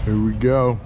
Here we go.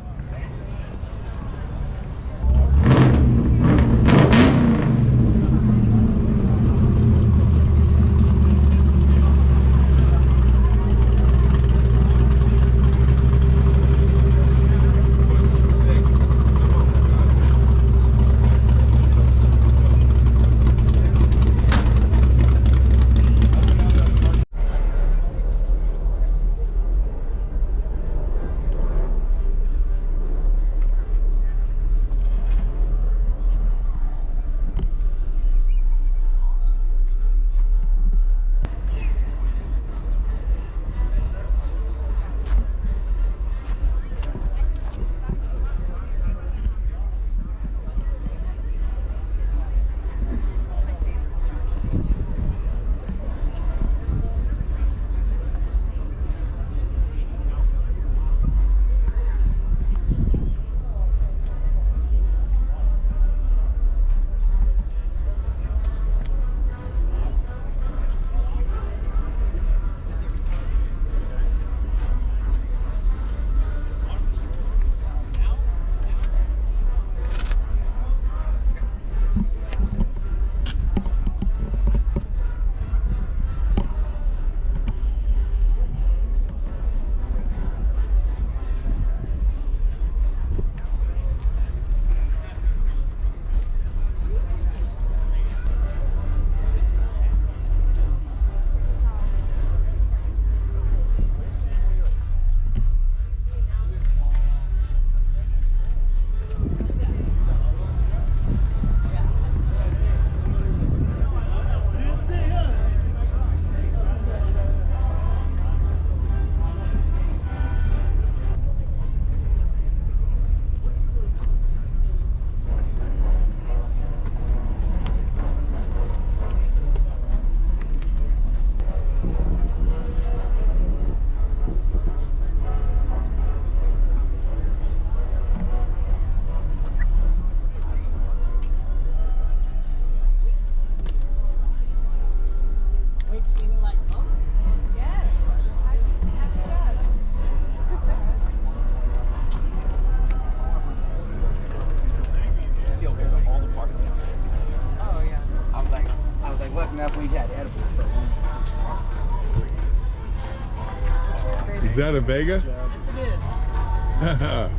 Is that a Vega? Yes, it is.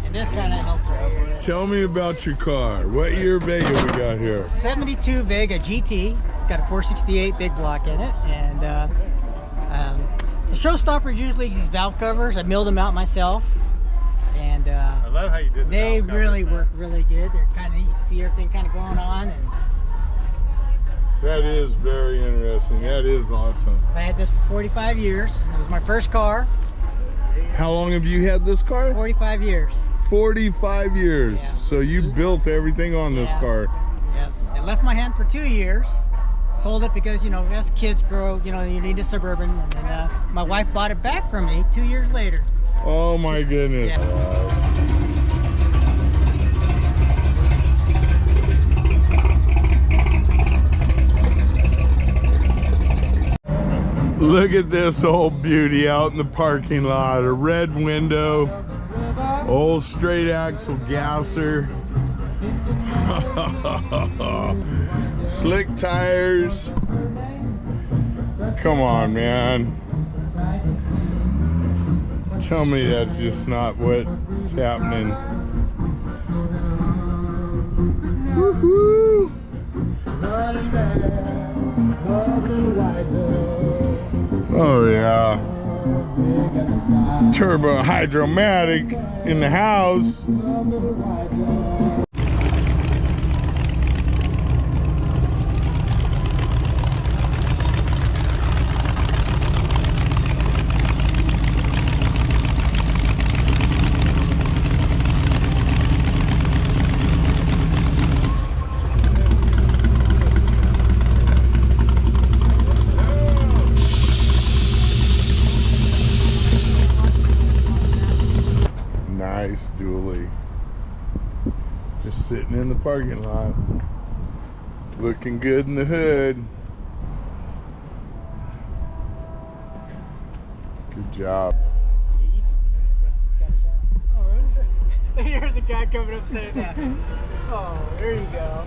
And this kind of helps right here. Tell me about your car. What year Vega we got here? 72 Vega GT. It's got a 468 big block in it, and the showstopper usually is these valve covers. I milled them out myself, and I love how you did. They really work really good. They're kind of, you can see everything kind of going on, and that is very interesting. That is awesome. I had this for 45 years. It was my first car. How long have you had this car? 45 years. 45 years. Yeah. So you built everything on this car. Yeah. It left my hand for 2 years. Sold it because, you know, as kids grow, you know, you need a Suburban. And then my wife bought it back from me 2 years later. Oh my goodness. Yeah. Look at this old beauty out in the parking lot. A red window, old straight axle gasser, slick tires. Come on, man. Tell me that's just not what's happening. Woohoo! Oh yeah. Turbo hydromatic in the house. Nice dually. Just sitting in the parking lot. Looking good in the hood. Good job. Oh, really? Here's a guy coming up saying that. Oh, there you go.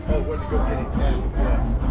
Oh, where to go get his hat? Yeah.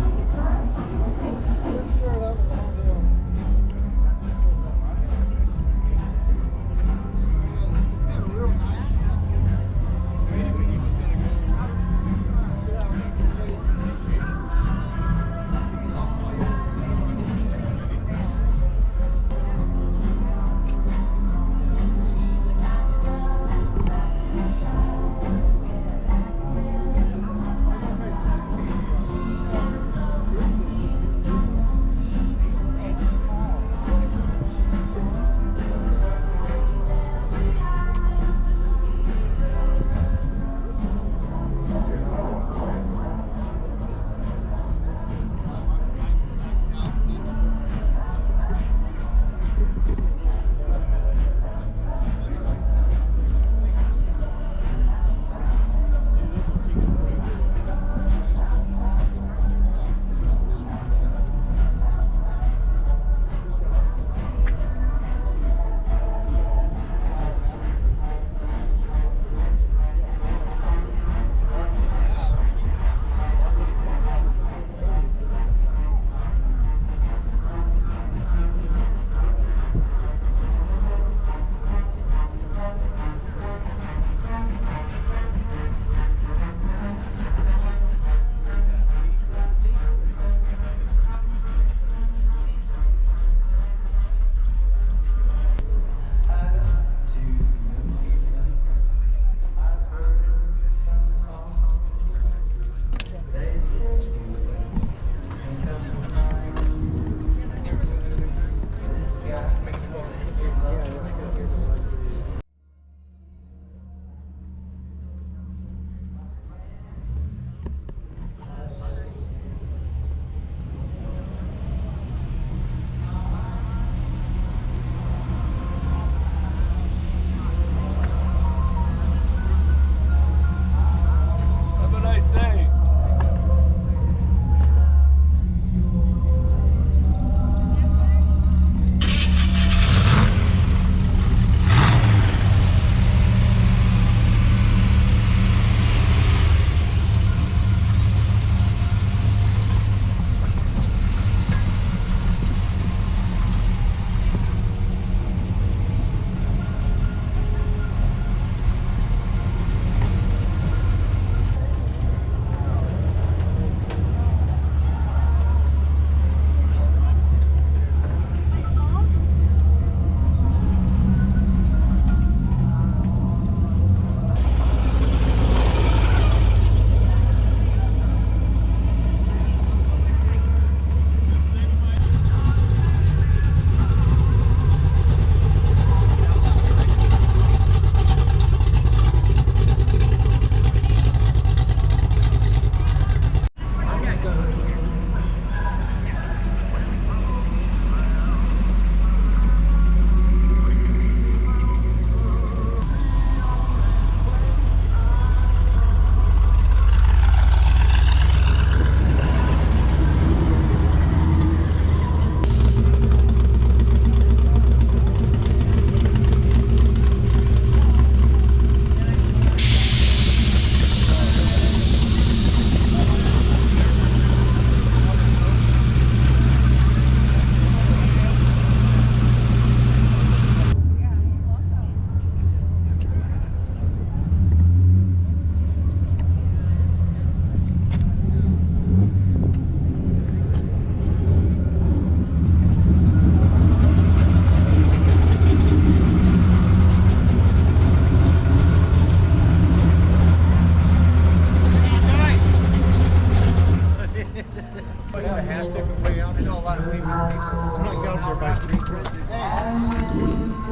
not out there by 350.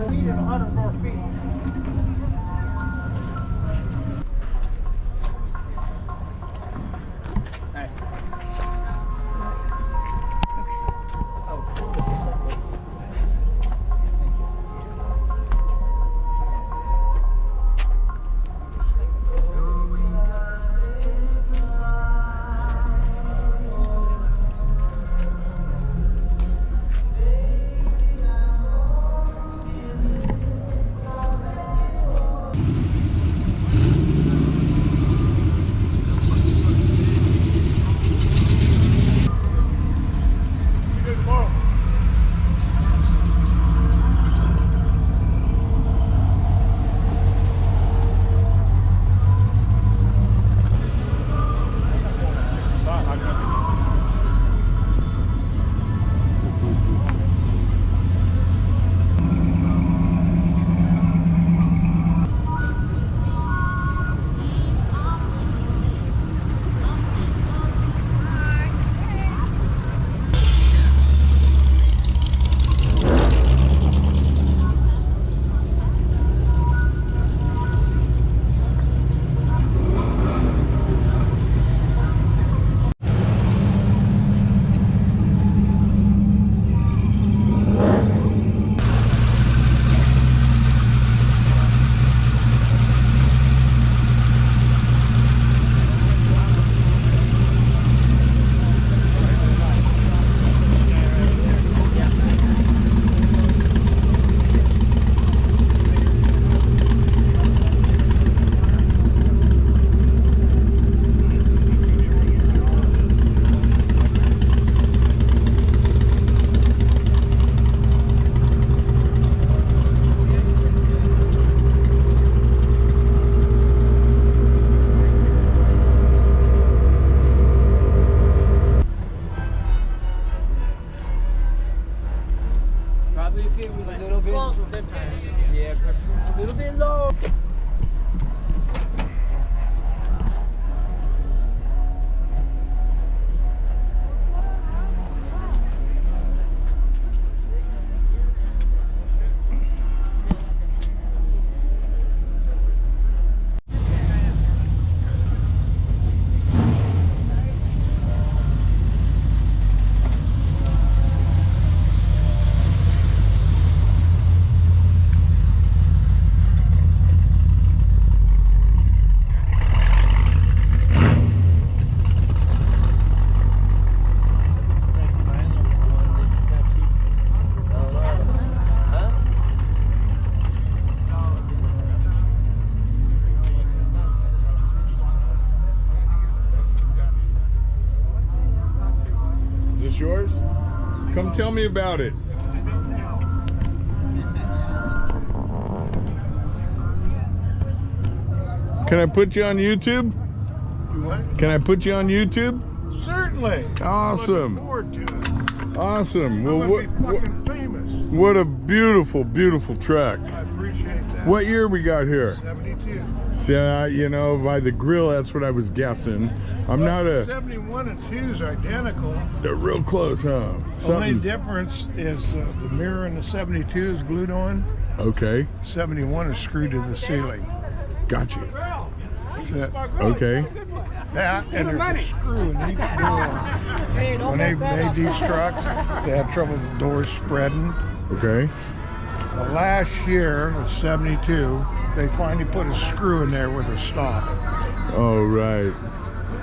We need 100 more feet. Yours? Come tell me about it. Can I put you on YouTube? You what? Can I put you on YouTube? Certainly. Awesome. I'm looking forward to it. Awesome. Well, I'm gonna be fucking famous. what a beautiful, beautiful truck. I appreciate that. What year we got here? 72. So, you know, by the grill, that's what I was guessing. I'm not a... 71 and 2 is identical. They're real close, huh? Only difference is the mirror in the 72 is glued on. Okay. 71 is screwed to the ceiling. Got you. That's it. Okay. That and there's a screw in each door. When they made these trucks, they had trouble with the doors spreading. Okay. The last year, the 72, they finally put a screw in there with a stop. Oh, right.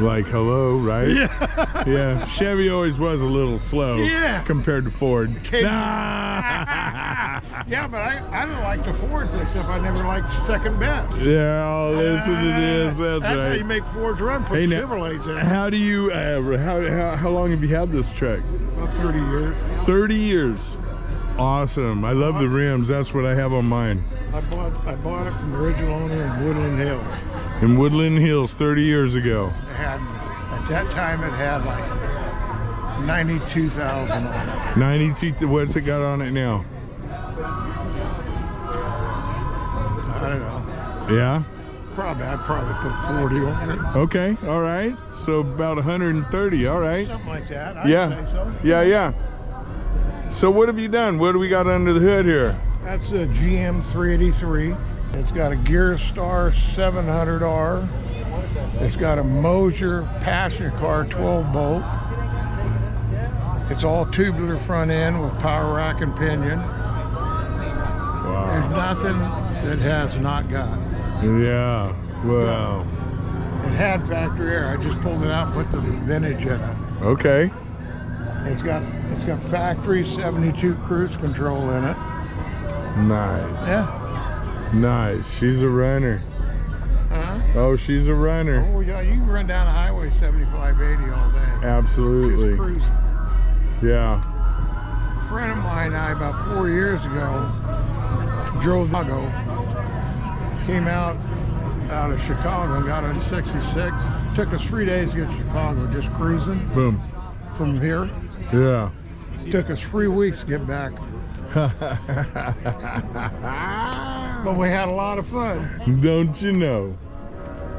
Like, hello, right? Yeah. Yeah. Chevy always was a little slow. Yeah. Compared to Ford. Yeah, but I don't like the Fords, except I never liked second best. Yeah, oh, listen to this. That's how right. you make Fords run. Put Chevrolets in. How do you, how long have you had this truck? About 30 years. 30 years. Awesome. I love the rims. That's what I have on mine. I bought it from the original owner in Woodland Hills. In Woodland Hills 30 years ago. It had, at that time, it had like 92,000 on it. 92, what's it got on it now? I don't know. Yeah? I'd probably put 40 on it. Okay, all right. So about 130, all right. Something like that. I'd Yeah. say so. Yeah, yeah. So what have you done? What do we got under the hood here? That's a GM 383. It's got a Gear Star 700R. It's got a Mosier passenger car 12 bolt. It's all tubular front end with power rack and pinion. Wow. There's nothing that has not got. Yeah. Wow. It had factory air. I just pulled it out and put the vintage in it. Okay. It's got factory 72 cruise control in it. Nice. Yeah. Nice. She's a runner. Huh? Oh, she's a runner. Oh yeah, you can run down a highway 75, 80 all day. Absolutely. Just cruising. Yeah. A friend of mine and I, about 4 years ago, drove Chicago, came out of Chicago and got on 66. Took us 3 days to get to Chicago, just cruising Boom. from here. Yeah. Took us 3 weeks to get back. But we had a lot of fun. Don't you know?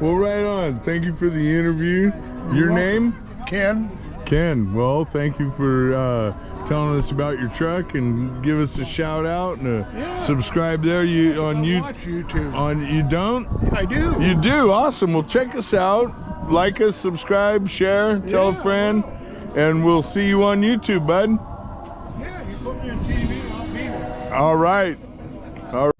Well, right on. Thank you for the interview. Your name? Ken? Ken. Well, thank you for telling us about your truck and give us a shout out and subscribe there. You on you watch YouTube. On you don't? I do. You do. Awesome. Well, check us out. Like us, subscribe, share, tell a friend, and we'll see you on YouTube, bud. Yeah, you put me on TV, I'll be there. All right. All right.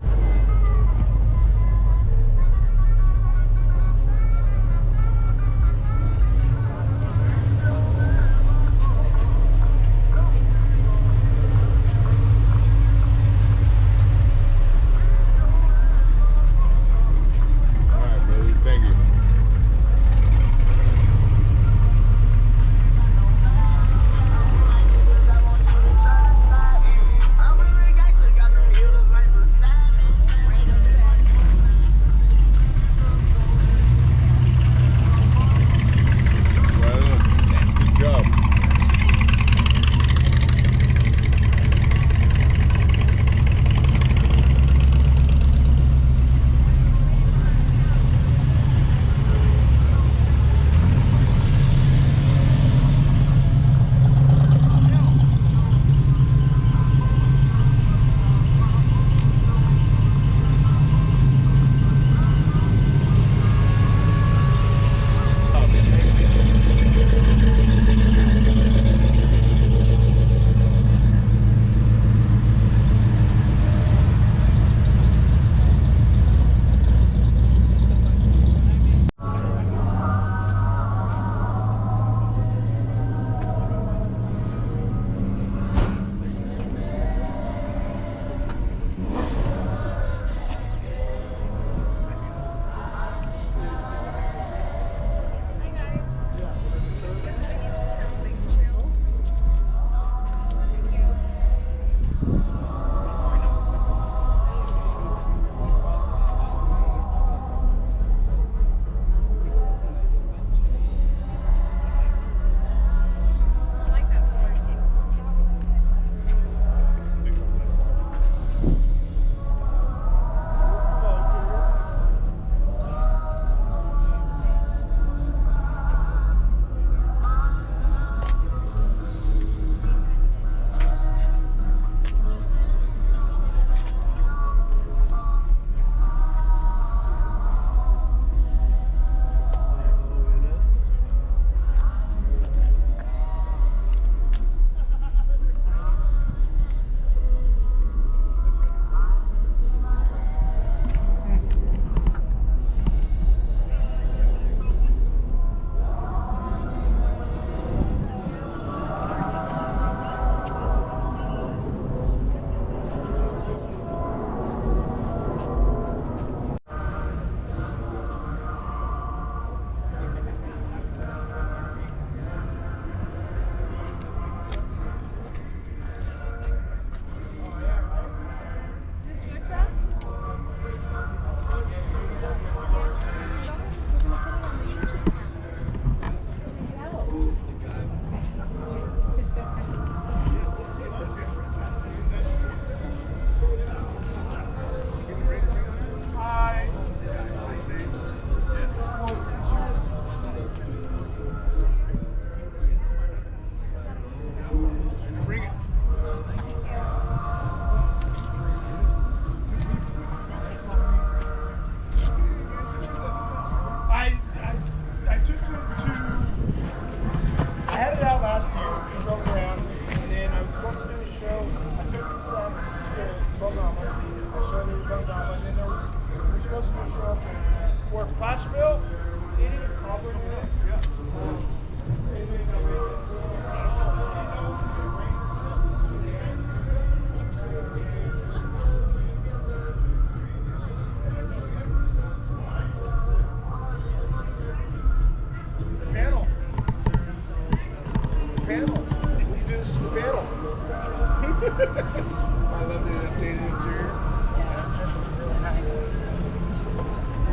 I love the updated interior. Yeah, this is really nice.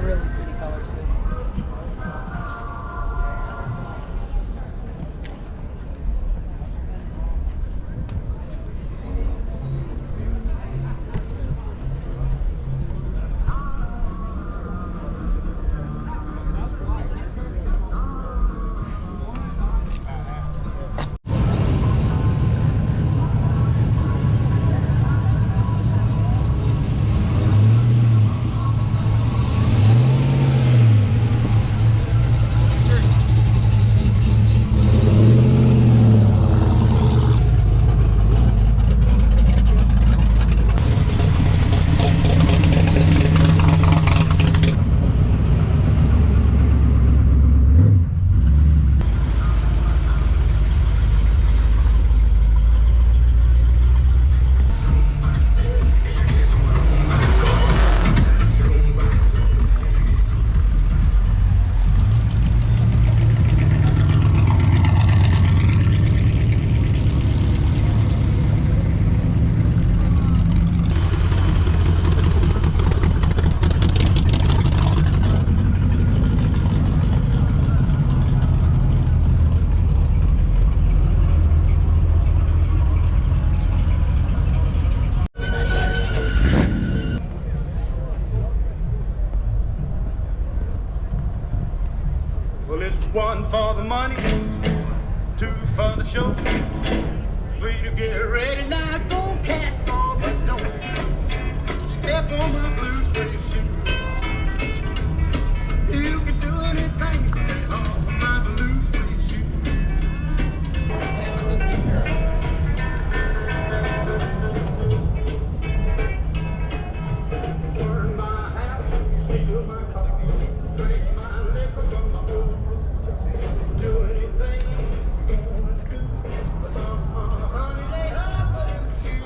Really pretty colors too. Well, it's one for the money, two for the show. Three to get ready now, go cat, go, but don't you step on my blue suede shoe. You can do anything on my blue suede shoe. Burn my house, steal my car, drink my liquor from my old. Do anything you wanna do, but honey, they hustle you.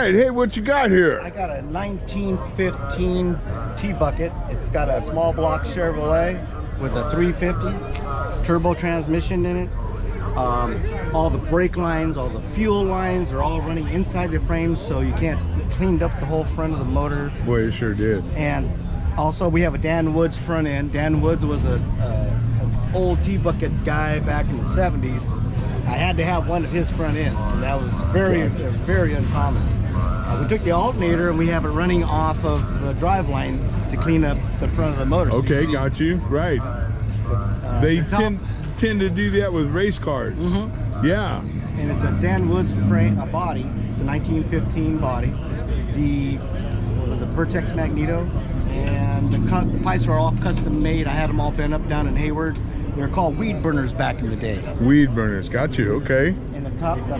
right. Hey, what you got I here? got a 1915 T-Bucket. It's got a small block Chevrolet with a 350 turbo transmission in it. All the brake lines, all the fuel lines are all running inside the frame, so you can't cleaned up the whole front of the motor. Boy, you sure did. And also we have a Dan Woods front end. Dan Woods was an old T-Bucket guy back in the 70s. I had to have one of his front ends, and that was very uncommon. We took the alternator and we have it running off of the driveline to clean up the front of the motor. Okay, got you. Right. They tend to do that with race cars. Yeah. And it's a Dan Woods frame, a body. It's a 1915 body. The Vertex Magneto, and the pipes are all custom made. I had them all bent up down in Hayward. They're called weed burners back in the day. Weed burners, got you. Okay. And the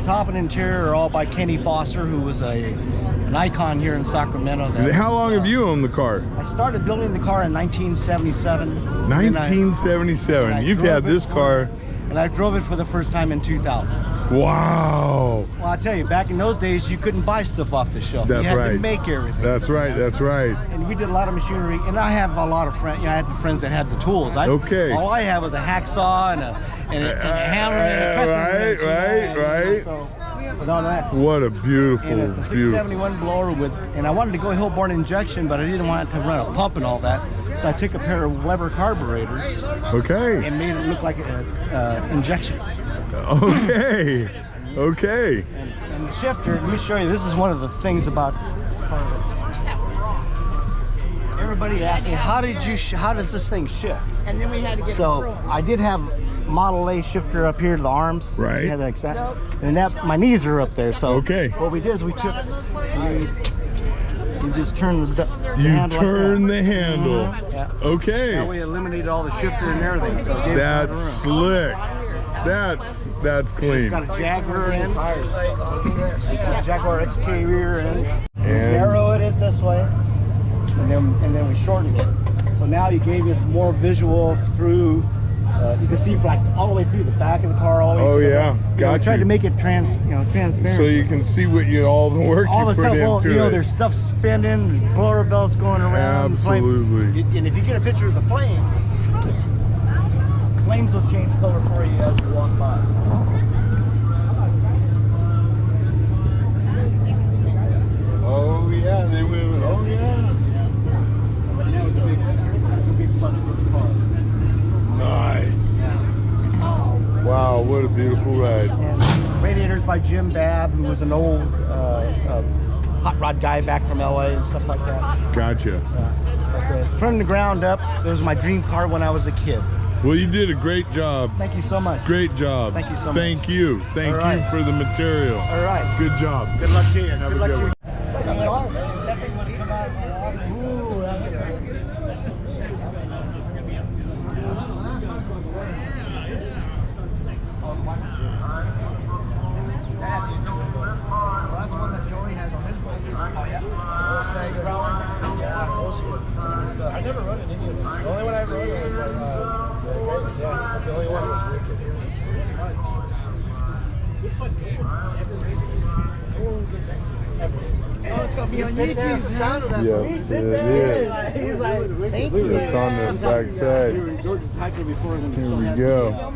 top and interior are all by Kenny Foster, who was an icon here in Sacramento. How long have you owned the car? I started building the car in 1977. 1977. You've had this car. And I drove it for the first time in 2000. Wow. Well, I tell you, back in those days, you couldn't buy stuff off the shelf. That's you had right. to make everything. That's right. That's right. And we did a lot of machinery, and I have a lot of friends. You know, I had the friends that had the tools. Okay. All I had was a hacksaw and a hammer and a crescent wrench. Right. So, with all that. What a beautiful, And it's a 671 blower and I wanted to go Hillborn injection, but I didn't want it to run a pump and all that. So I took a pair of Weber carburetors. Okay. And made it look like an injection. Okay. Okay. And the shifter, let me show you, this is one of the things about everybody asked me, how does this thing shift? And then we had to get So I did have Model A shifter up here to the arms. Right. Had like that. And that my knees are up there. So okay. What we did is we just turned the handle. You turn the handle. Yeah. Okay. That way eliminated all the shifter and everything. So it gave that's slick. That's clean. It's got a Jaguar end. It's a Jaguar XK rear end. And Narrowed it this way, and then we shortened it. So now you gave us more visual through. You can see like all the way through the back of the car, all the way. Oh to yeah, we tried to make it transparent. So you can see what all the work all you the put stuff. into You know, it. there's stuff spinning, there's blower belts going around. Absolutely. And if you get a picture of the flames will change color for you as you walk by. Oh yeah, they will. Oh yeah. But that was a big plus for the car. Nice. Wow, what a beautiful ride. And radiators by Jim Babb, who was an old hot rod guy back from LA and stuff like that. Gotcha. But from the ground up, it was my dream car when I was a kid. Well, you did a great job. Thank you so much. Great job. Thank you so much. Thank you. Thank All you right. for the material. All right. Good job. Good luck to you. Have Good a luck good to you. one. I never rode an Indian. The only one I rode was like, yeah, that's the only one that was wicked. It's fun. Ever races. No one good next. Oh, it's gonna be on YouTube. Yes, it is. He's like, thank you. It's on the back side. We were in Georgia's hiker before, and Here we go.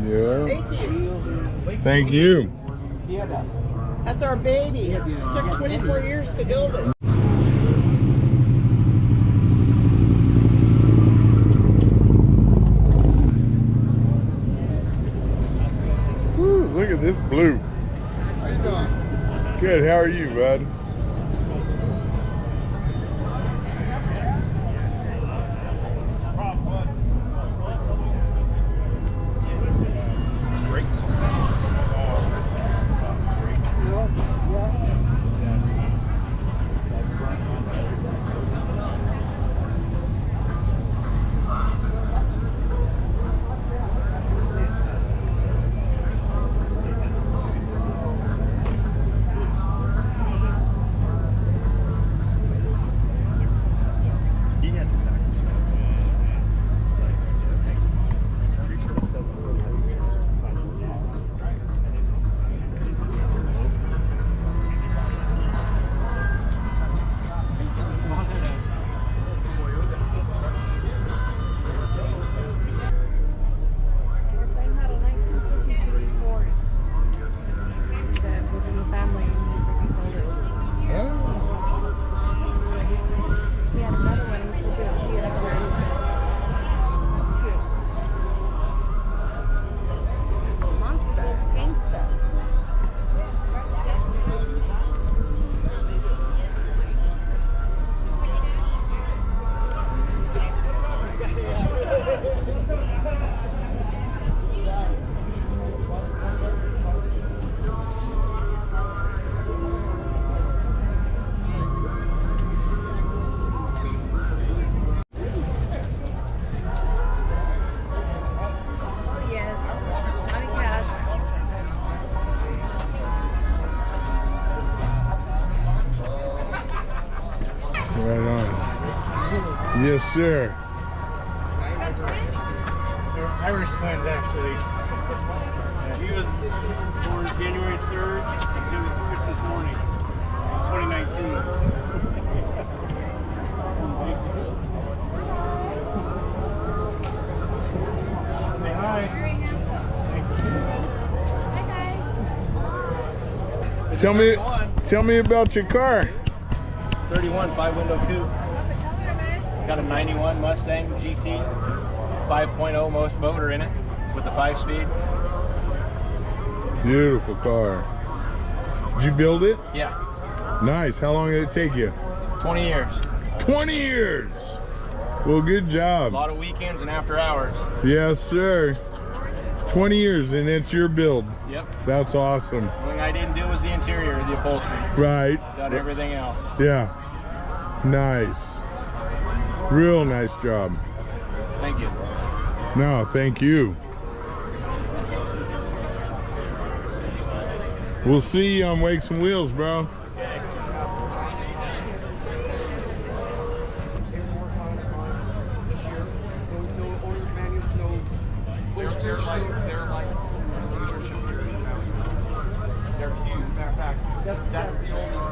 Yeah. Thank you. That's our baby. It took 24 years to build it. Woo, look at this blue. How you doing? Good, how are you, bud? Yes, sir. They're Irish twins, actually. He was born January 3rd, and he was Christmas morning, 2019. Say hi. Tell me about your car. 31 5-window coupe. Got a 91 Mustang GT, 5.0 most motor in it with the 5-speed. Beautiful car. Did you build it? Yeah, Nice. How long did it take you? 20 years. 20 years. Well, good A job. lot of weekends and after hours. Yes, sir. 20 years and it's your build. Yep. That's awesome. The only thing I didn't do was the interior, the upholstery. Right. Done everything else. Yeah. Nice. Real nice job. Thank you. No, thank you. We'll see you on Wakes and Wheels, bro. That's the only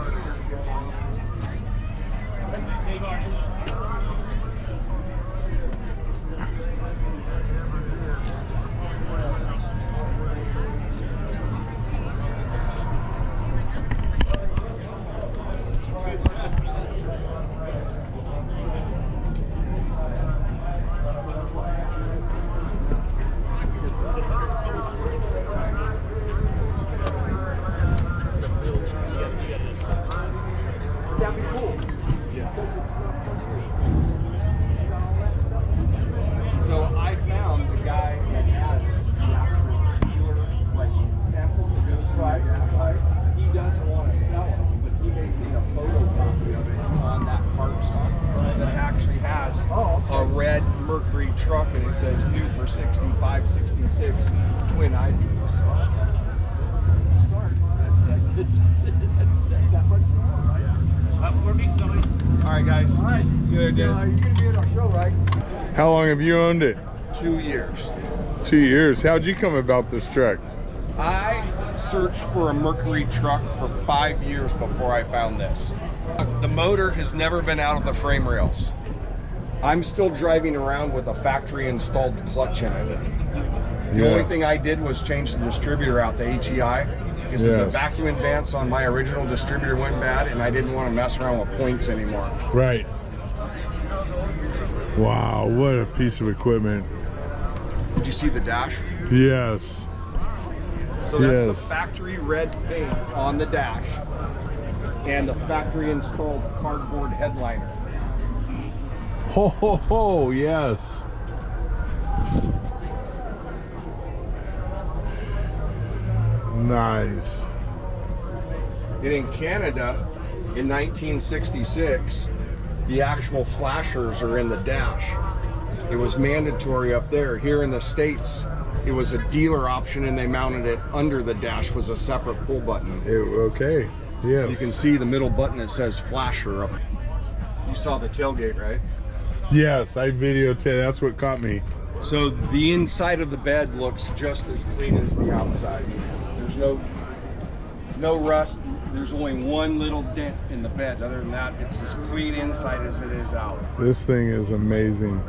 So I found the guy that has the actual dealer, like sample that goes right. He doesn't want to sell it, but he made me a photocopy of it on that cardstock that actually has a red Mercury truck, and it says new for 65, 66 twin I-beams. So start. It's that much more, right? we're meeting somebody. All right, guys. All right. See you later, Dennis. You're gonna be at our show, right? How long have you owned it? 2 years. 2 years. How'd you come about this truck? I searched for a Mercury truck for 5 years before I found this. The motor has never been out of the frame rails. I'm still driving around with a factory installed clutch in it. The only thing I did was change the distributor out to HEI. Because the vacuum advance on my original distributor went bad, and I didn't want to mess around with points anymore. Right. Wow, what a piece of equipment. Did you see the dash? Yes. So that's the factory red paint on the dash and the factory installed cardboard headliner. Ho, ho, ho, yes. Nice. And in Canada, in 1966, the actual flashers are in the dash. It was mandatory up there. Here in the States, it was a dealer option, and they mounted it under the dash was a separate pull button. Okay, yes. You can see the middle button that says flasher up. You saw the tailgate, right? Yes, I videotaped. That's what caught me. So the inside of the bed looks just as clean as the outside. There's no rust. There's only one little dent in the bed. Other than that, it's as clean inside as it is out. This thing is amazing.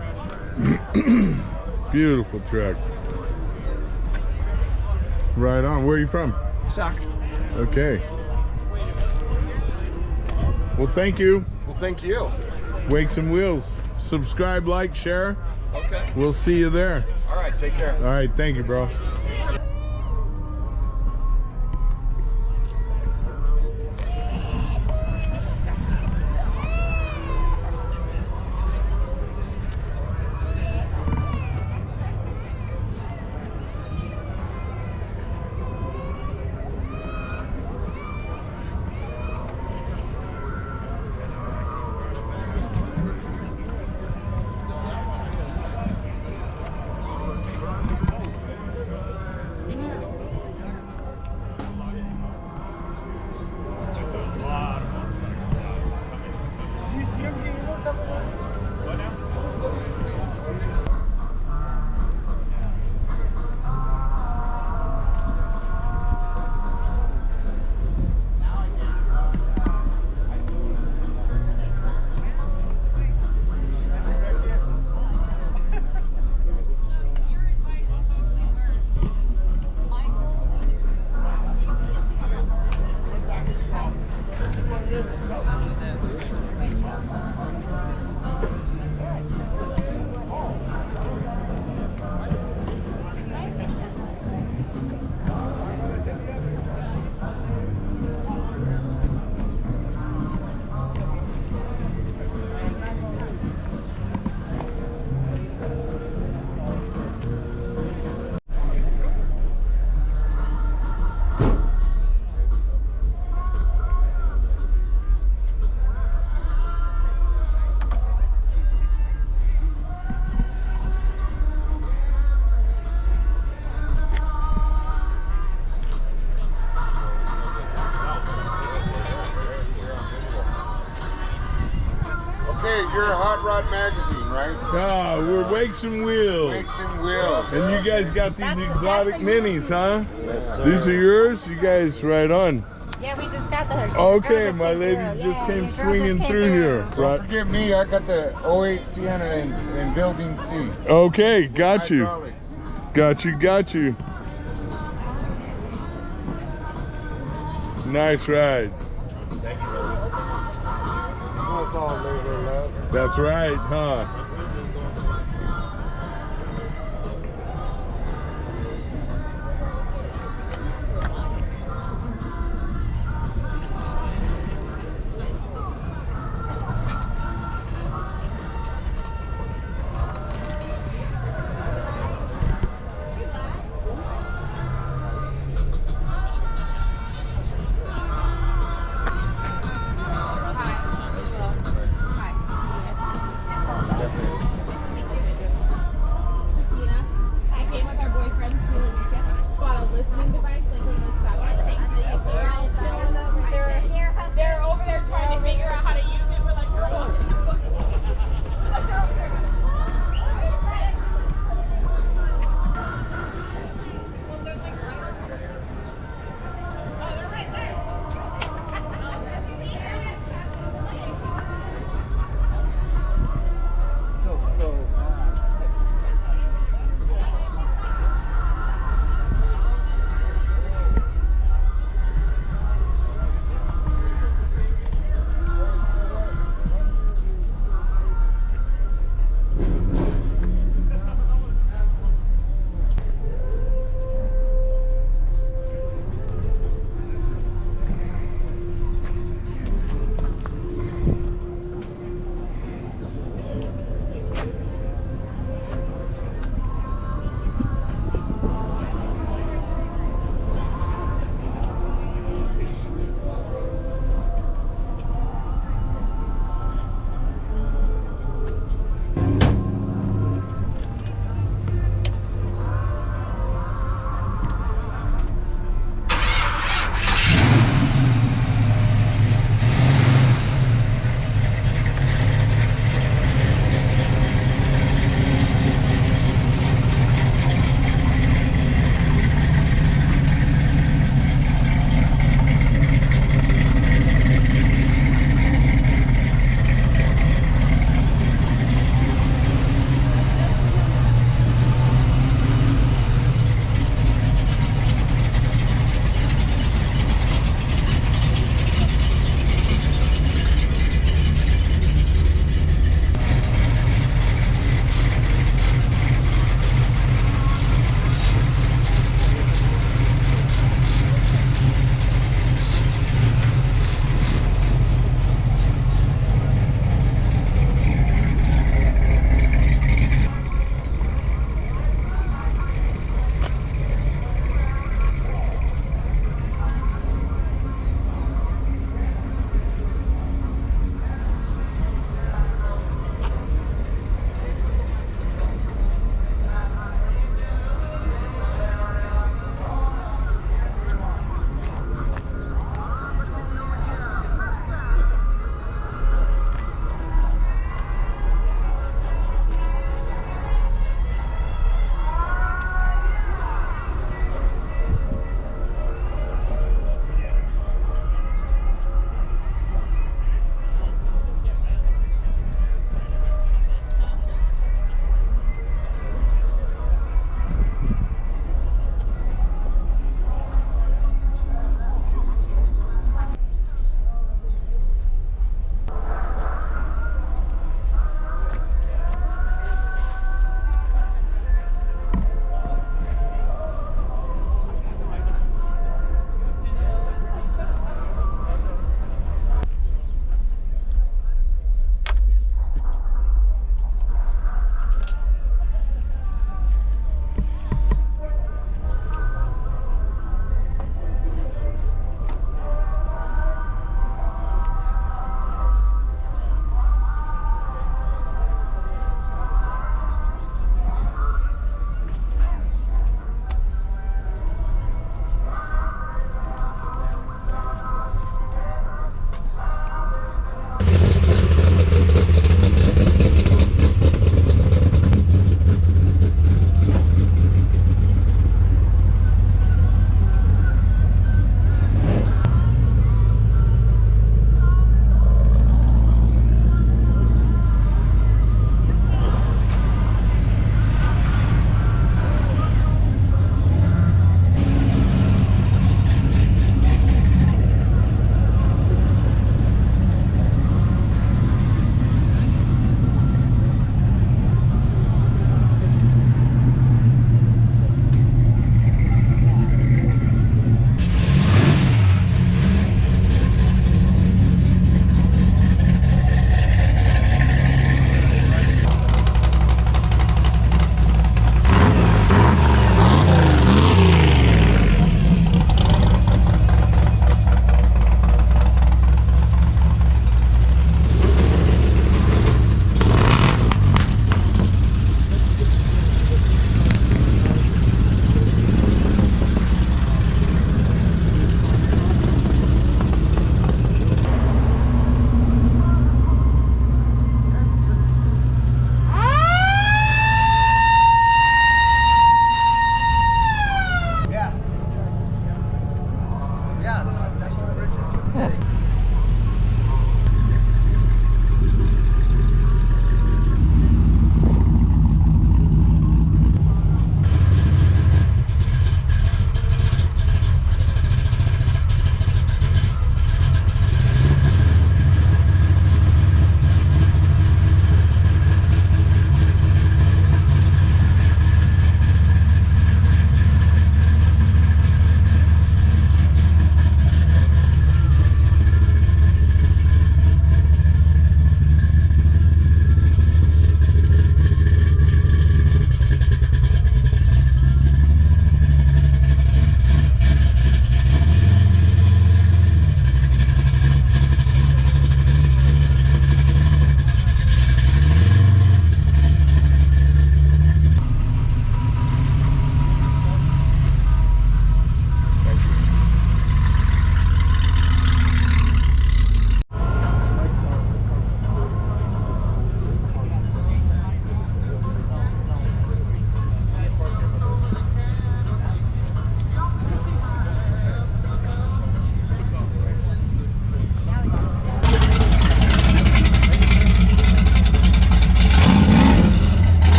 Beautiful truck. Right on. Where are you from? Sac. Okay. Well, thank you. Well, thank you. Wakes and Wheels. Subscribe, like, share. Okay. We'll see you there. All right. Take care. All right. Thank you, bro. you're Hot Rod Magazine, right? Ah, we're Wakes and Wheels. Wakes and Wheels. And you guys got these exotic minis, huh? Yes, sir. These are yours? You guys right on. Yeah, we just got the. Okay, my lady just came swinging through here. Don't Right. forget me, I got the 08 Sienna in Building C. Okay, got you. Hydraulics. Got you. Nice rides. Thank you, brother. That's all labor love. That's right, huh? Hi.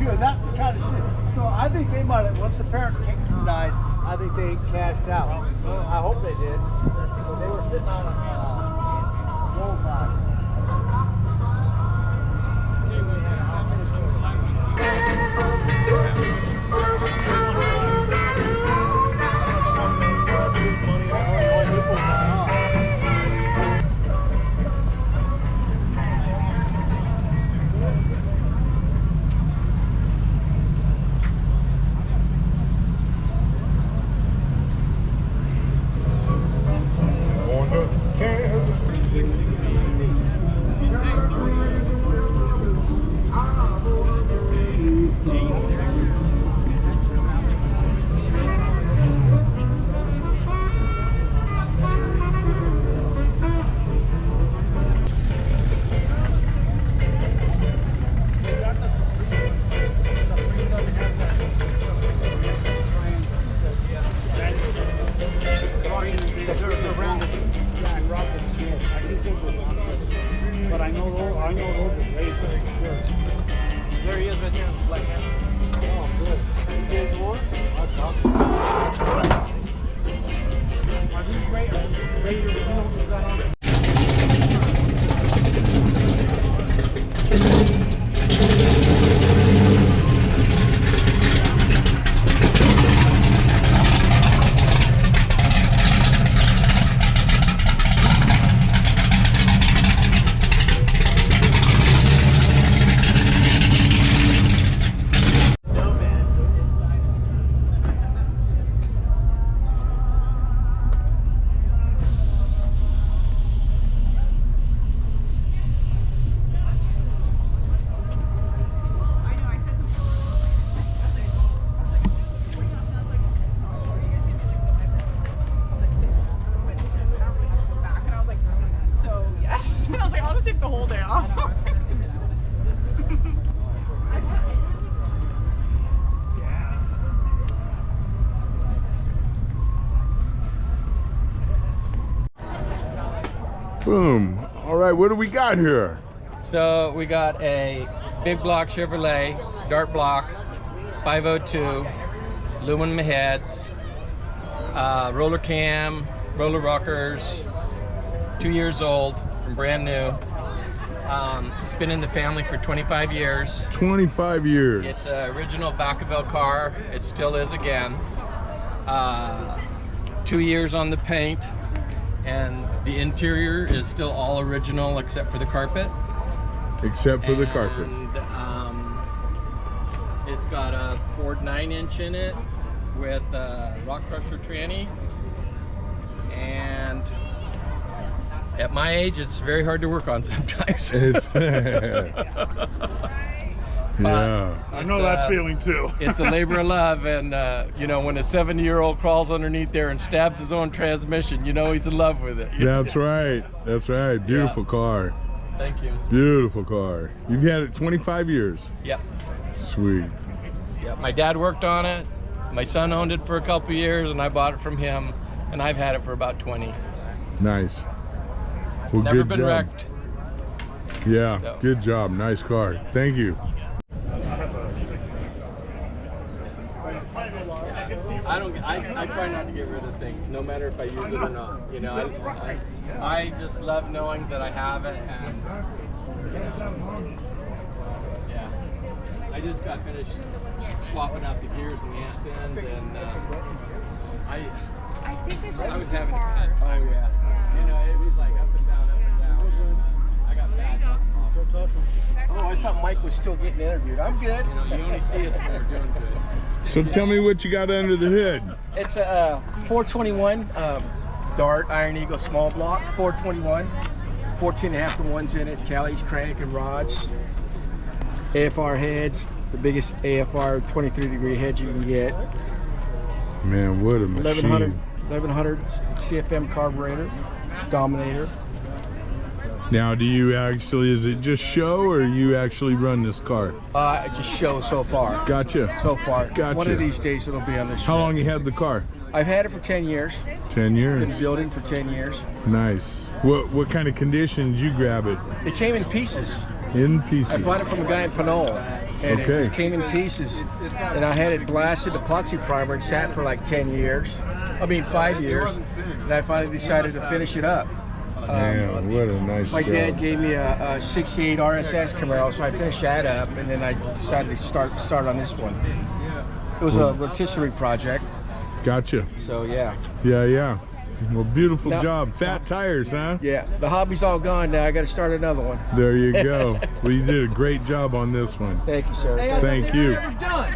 good. That's the kind of shit. So I think they might have, once the parents died, I think they cashed out. I hope they did. So they were sitting on a roll box. But I know those are great for sure. There he is right there, black hat. Oh, good. You guys want? I'll talk to you. Are these Raiders? You know what you got on? The whole day off. Boom. All right, what do we got here? So we got a big block Chevrolet, dart block, 502, aluminum heads, roller cam, roller rockers, 2 years old, from brand new. It's been in the family for 25 years. 25 years. It's an original Vacaville car. It still is again. 2 years on the paint, and the interior is still all original except for the carpet. Except for the carpet. It's got a Ford 9-inch in it with a rock crusher tranny. And at my age, it's very hard to work on sometimes. Yeah. I know that feeling too. It's a labor of love, and you know, when a 70-year-old crawls underneath there and stabs his own transmission, you know he's in love with it. That's right. That's right. Beautiful car. Thank you. Beautiful car. You've had it 25 years. Yep. Sweet. Yep. My dad worked on it. My son owned it for a couple years, and I bought it from him, and I've had it for about 20. Nice. Well, Never good been job. wrecked. Yeah. So. Good job. Nice car. Thank you. I try not to get rid of things, no matter if I use it or not. You know, I just love knowing that I have it, and you know, yeah. I just got finished swapping out the gears and the ass end, and I was having a bad time. Yeah. You know, it was like up and down, I got bad luck. Oh, I thought Mike was still getting interviewed. I'm good. You know, you only see us when we're doing good. So tell me what you got under the hood. It's a 421 Dart Iron Eagle small block, 421, 14.5 to 1s in it, Callie's crank and rods, AFR heads, the biggest AFR 23-degree head you can get. Man, what a machine. 1100 CFM carburetor, Dominator. Now, do you actually, is it just show or you actually run this car? Just show so far. Gotcha. So far. Gotcha. One of these days it'll be on this How show. long you had the car? I've had it for 10 years. 10 years. Been building for 10 years. Nice. What kind of condition did you grab it? It came in pieces. In pieces. I bought it from a guy in Pinole. and Okay. it just came in pieces. And I had it blasted epoxy primer and sat for like 10 years. I mean 5 years. And I finally decided to finish it up. Man, what a nice My job. dad gave me a 68 RSS Camaro, so I finished that up, and then I decided to start on this one. It was a rotisserie project. Gotcha. So yeah. Yeah. Well, beautiful Now- job. Fat tires, huh? Yeah, the hobby's all gone now. I got to start another one. There you go. Well, you did a great job on this one. Thank you, sir. Thank you. Done.